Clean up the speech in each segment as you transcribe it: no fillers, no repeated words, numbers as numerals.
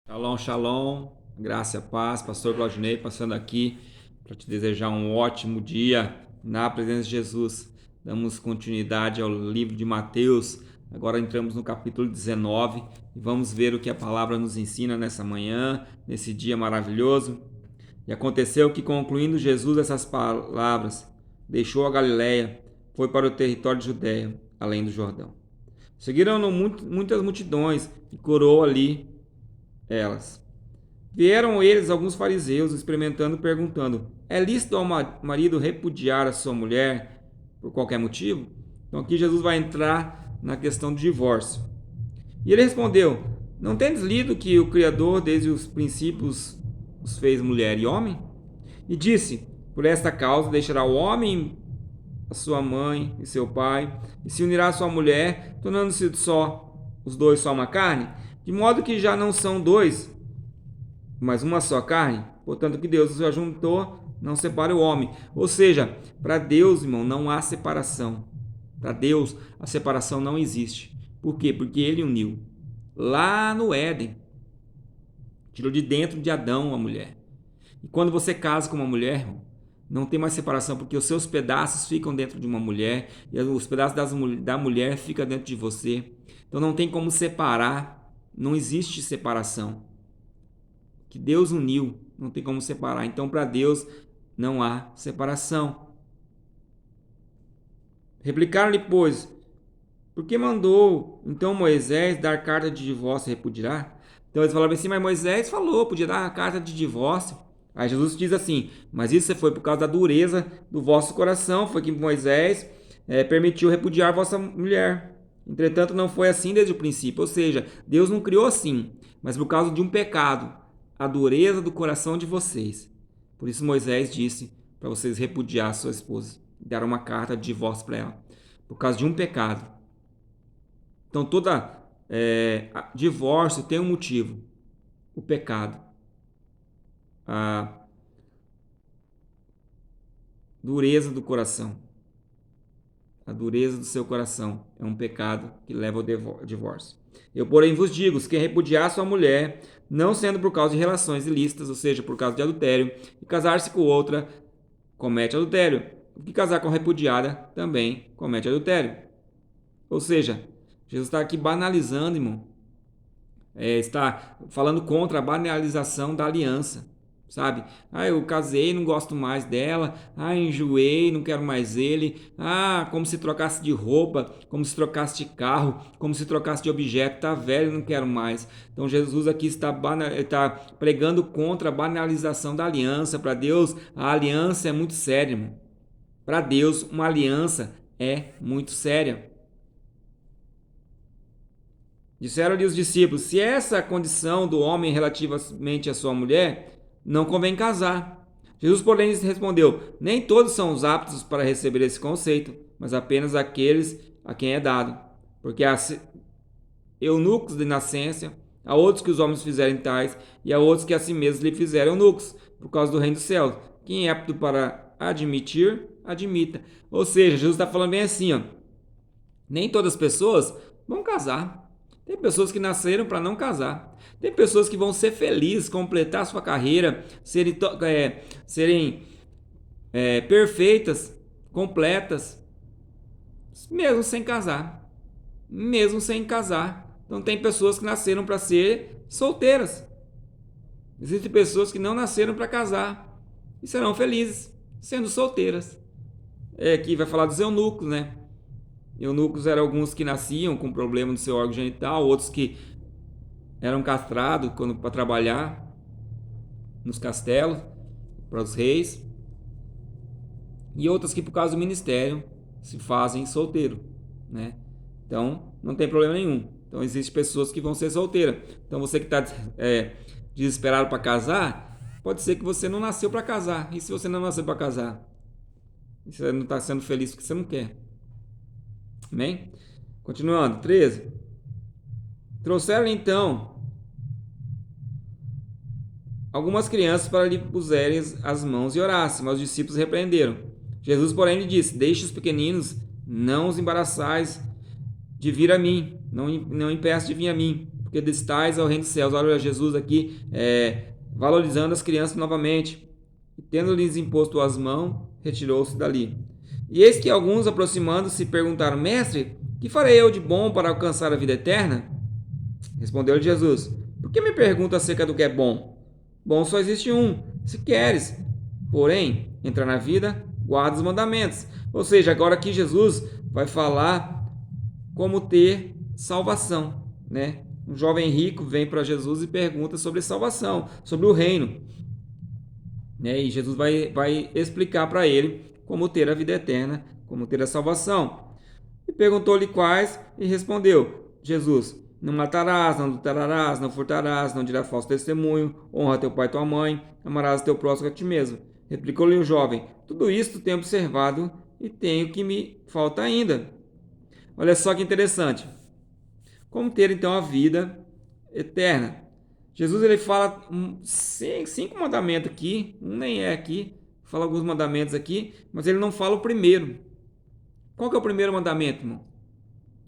Shalom, shalom, graça e paz, pastor Claudinei passando aqui para te desejar um ótimo dia na presença de Jesus. Damos continuidade ao livro de Mateus, agora entramos no capítulo 19 e vamos ver o que a palavra nos ensina nessa manhã, nesse dia maravilhoso. E aconteceu que, concluindo Jesus essas palavras, deixou a Galiléia, foi para o território de Judéia, além do Jordão. Seguiram-no muitas multidões e curou ali elas. Vieram eles alguns fariseus experimentando, perguntando: é lícito ao marido repudiar a sua mulher por qualquer motivo? Então aqui Jesus vai entrar na questão do divórcio. E ele respondeu: não tendes lido que o Criador desde os princípios os fez mulher e homem? E disse: por esta causa deixará o homem a sua mãe e seu pai, e se unirá à sua mulher, tornando-se só os dois só uma carne, de modo que já não são dois, mas uma só carne. Portanto, que Deus já juntou, não separe o homem. Ou seja, para Deus, irmão, não há separação. Para Deus, a separação não existe. Por quê? Porque Ele uniu. Lá no Éden, tirou de dentro de Adão a mulher. E quando você casa com uma mulher, irmão, não tem mais separação, porque os seus pedaços ficam dentro de uma mulher e os pedaços da mulher ficam dentro de você. Então não tem como separar, não existe separação. Que Deus uniu, não tem como separar. Então para Deus não há separação. Replicaram-lhe, pois, por que mandou então Moisés dar carta de divórcio e repudiar? Então eles falavam assim, mas Moisés falou, podia dar a carta de divórcio. Aí Jesus diz assim, mas isso foi por causa da dureza do vosso coração, foi que Moisés permitiu repudiar vossa mulher. Entretanto, não foi assim desde o princípio, ou seja, Deus não criou assim, mas por causa de um pecado, a dureza do coração de vocês. Por isso Moisés disse para vocês repudiar a sua esposa, dar uma carta de divórcio para ela, por causa de um pecado. Então, toda divórcio tem um motivo, o pecado. A dureza do coração. A dureza do seu coração é um pecado que leva ao divórcio. Eu, porém, vos digo, se quem repudiar sua mulher, não sendo por causa de relações ilícitas, ou seja, por causa de adultério, e casar-se com outra, comete adultério. O que casar com repudiada também comete adultério. Ou seja, Jesus está aqui banalizando, irmão. Está falando contra a banalização da aliança, sabe? Ah, eu casei, não gosto mais dela. Ah, enjoei, não quero mais ele. Ah, como se trocasse de roupa, como se trocasse de carro, como se trocasse de objeto. Tá velho, não quero mais. Então Jesus aqui está pregando contra a banalização da aliança. Para Deus, a aliança é muito séria, irmão. Para Deus, uma aliança é muito séria. Disseram-lhe os discípulos: se essa é a condição do homem relativamente à sua mulher, não convém casar. Jesus, porém, lhes respondeu: nem todos são os aptos para receber esse conceito, mas apenas aqueles a quem é dado. Porque há eunucos de nascença, há outros que os homens fizerem tais, e há outros que a si mesmos lhe fizeram eunucos, por causa do reino dos céus. Quem é apto para admitir, admita. Ou seja, Jesus está falando bem assim, ó, nem todas as pessoas vão casar. Tem pessoas que nasceram para não casar. Tem pessoas que vão ser felizes, completar sua carreira, serem perfeitas, completas, mesmo sem casar. Mesmo sem casar. Então tem pessoas que nasceram para ser solteiras. Existem pessoas que não nasceram para casar e serão felizes sendo solteiras. Aqui vai falar dos eunucos, né? Eunucos eram alguns que nasciam com problema no seu órgão genital, outros que eram castrados para trabalhar nos castelos, para os reis, e outros que por causa do ministério se fazem solteiro, né? Então não tem problema nenhum. Então existem pessoas que vão ser solteiras. Então você que está desesperado para casar, pode ser que você não nasceu para casar. E se você não nasceu para casar? E você não está sendo feliz porque você não quer. Amém? Continuando, 13. Trouxeram então algumas crianças para lhe puserem as mãos e orassem, mas os discípulos repreenderam. Jesus, porém, lhe disse: deixe os pequeninos, não os embaraçais de vir a mim, não impeça de vir a mim, porque porque destais ao reino dos céus. Olha Jesus aqui valorizando as crianças novamente. E tendo-lhes imposto as mãos, retirou-se dali. E eis que alguns, aproximando-se, perguntaram: Mestre, que farei eu de bom para alcançar a vida eterna? Respondeu-lhe Jesus: Por que me pergunta acerca do que é bom? Bom só existe um, se queres, porém, entrar na vida, guarda os mandamentos. Ou seja, agora aqui Jesus vai falar como ter salvação, né? Um jovem rico vem para Jesus e pergunta sobre salvação, sobre o reino, né? E Jesus vai explicar para ele como ter a vida eterna, como ter a salvação. E perguntou-lhe quais, e respondeu Jesus: Não matarás, não adulterarás, não furtarás, não dirás falso testemunho, honra teu pai e tua mãe, amarás teu próximo a ti mesmo. Replicou-lhe o jovem: Tudo isto tenho observado e tenho que me falta ainda. Olha só que interessante. Como ter então a vida eterna? Jesus ele fala 5 mandamentos aqui, um nem é aqui, fala alguns mandamentos aqui, mas ele não fala o primeiro. Qual que é o primeiro mandamento, irmão?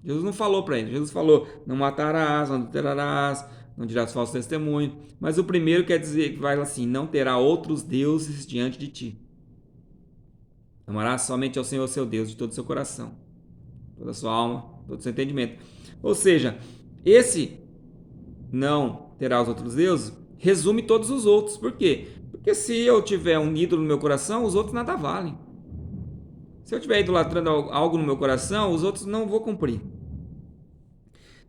Jesus não falou para ele. Jesus falou: não matarás, não adulterarás, não dirás falso testemunho. Mas o primeiro quer dizer que vai assim: não terá outros deuses diante de ti. Amarás somente ao Senhor seu Deus de todo o seu coração, toda a sua alma, todo o seu entendimento. Ou seja, esse não terá os outros deuses resume todos os outros. Por quê? Porque se eu tiver um ídolo no meu coração, os outros nada valem. Se eu estiver idolatrando algo no meu coração, os outros não vou cumprir.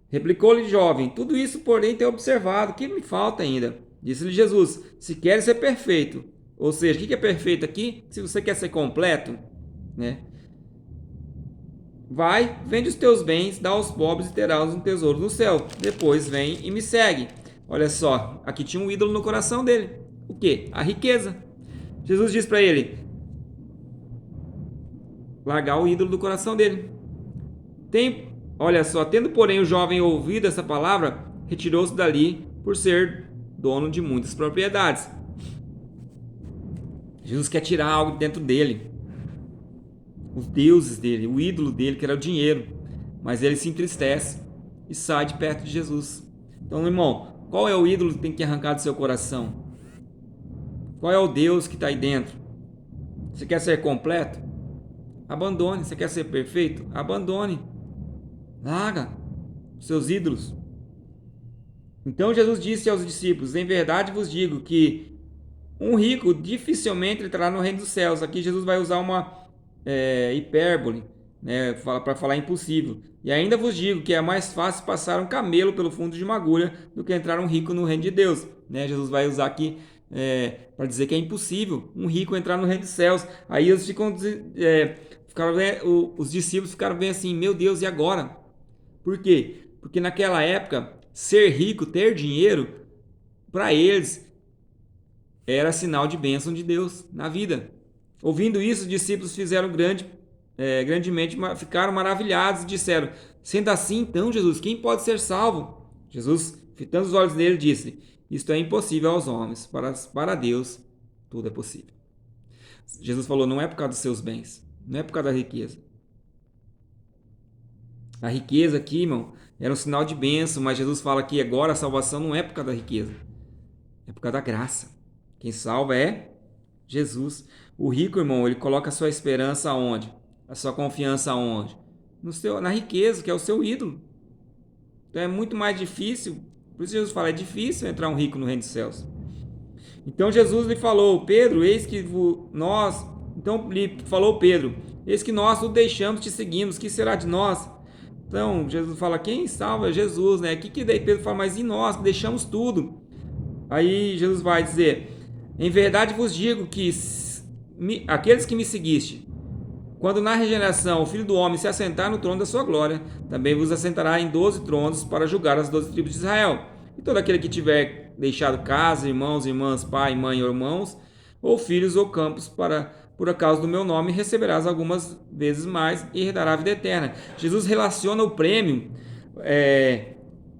Replicou-lhe jovem: Tudo isso, porém, tenho observado, que me falta ainda. Disse-lhe Jesus: Se queres ser perfeito, ou seja, o que é perfeito aqui? Se você quer ser completo, né? Vai, vende os teus bens, dá aos pobres e terás um tesouro no céu. Depois vem e me segue. Olha só, aqui tinha um ídolo no coração dele. O quê? A riqueza. Jesus diz para ele: largar o ídolo do coração dele. Olha só, tendo porém o jovem ouvido essa palavra, retirou-se dali por ser dono de muitas propriedades. Jesus quer tirar algo dentro dele, os deuses dele, o ídolo dele, que era o dinheiro, mas ele se entristece e sai de perto de Jesus. Então, irmão, qual é o ídolo que tem que arrancar do seu coração? Qual é o Deus que está aí dentro? Você quer ser completo? Abandone. Você quer ser perfeito? Abandone. Larga os seus ídolos. Então Jesus disse aos discípulos: Em verdade vos digo que um rico dificilmente entrará no reino dos céus. Aqui Jesus vai usar uma hipérbole, né, para falar impossível. E ainda vos digo que é mais fácil passar um camelo pelo fundo de uma agulha do que entrar um rico no reino de Deus. Né? Jesus vai usar aqui para dizer que é impossível um rico entrar no reino dos céus. Aí eles os discípulos ficaram bem assim: meu Deus, e agora? Por quê? Porque naquela época, ser rico, ter dinheiro, para eles era sinal de bênção de Deus na vida. Ouvindo isso, os discípulos fizeram grandemente, ficaram maravilhados e disseram: sendo assim, então, Jesus, quem pode ser salvo? Jesus, fitando os olhos nele, disse: isto é impossível aos homens, para Deus tudo é possível. Jesus falou: não é por causa dos seus bens, não é por causa da riqueza. A riqueza aqui, irmão, era um sinal de bênção, mas Jesus fala que agora a salvação não é por causa da riqueza, é por causa da graça. Quem salva é Jesus. O rico, irmão, ele coloca a sua esperança aonde? A sua confiança aonde? Na riqueza, que é o seu ídolo. Então é muito mais difícil, por isso Jesus fala, é difícil entrar um rico no reino dos céus. Então Jesus lhe falou: Pedro, eis que nós... Então lhe falou Pedro: eis que nós o deixamos, te seguimos, que será de nós? Então Jesus fala: quem salva é Jesus, né? Que daí Pedro fala: mas e nós que deixamos tudo? Aí Jesus vai dizer: em verdade vos digo que aqueles que me seguiste, quando na regeneração o Filho do Homem se assentar no trono da sua glória, também vos assentará em 12 tronos para julgar as 12 tribos de Israel. E todo aquele que tiver deixado casa, irmãos, irmãs, pai, mãe, irmãos, ou filhos ou campos por causa do meu nome, receberás algumas vezes mais e herdará a vida eterna. Jesus relaciona o prêmio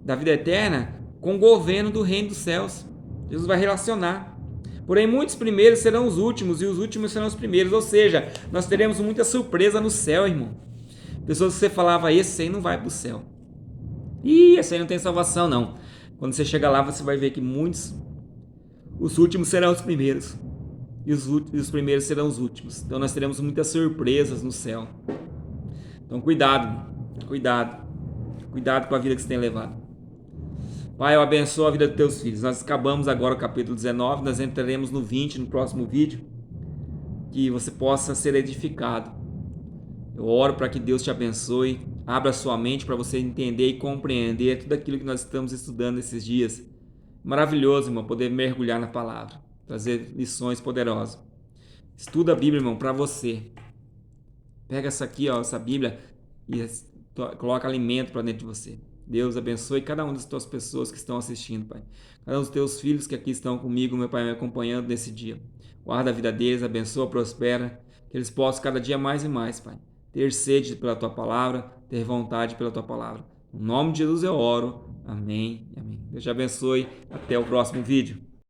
da vida eterna com o governo do reino dos céus. Jesus vai relacionar. Porém, muitos primeiros serão os últimos e os últimos serão os primeiros. Ou seja, nós teremos muita surpresa no céu, irmão. Pessoas que você falava: esse aí não vai para o céu. Esse aí não tem salvação, não. Quando você chegar lá, você vai ver que os últimos serão os primeiros. E os primeiros serão os últimos. Então nós teremos muitas surpresas no céu. Então cuidado, cuidado. Cuidado com a vida que você tem levado. Pai, eu abençoo a vida dos teus filhos. Nós acabamos agora o capítulo 19, nós entraremos no 20 no próximo vídeo. Que você possa ser edificado. Eu oro para que Deus te abençoe, abra sua mente para você entender e compreender tudo aquilo que nós estamos estudando nesses dias. Maravilhoso, irmão, poder mergulhar na palavra, trazer lições poderosas. Estuda a Bíblia, irmão, para você. Pega essa aqui, ó, essa Bíblia e coloca alimento para dentro de você. Deus abençoe cada uma das tuas pessoas que estão assistindo, Pai. Cada um dos teus filhos que aqui estão comigo, meu Pai, me acompanhando nesse dia. Guarda a vida deles, abençoa, prospera, que eles possam cada dia mais e mais, Pai, ter sede pela Tua Palavra, ter vontade pela Tua Palavra. No nome de Jesus eu oro. Amém e amém. Deus te abençoe. Até o próximo vídeo.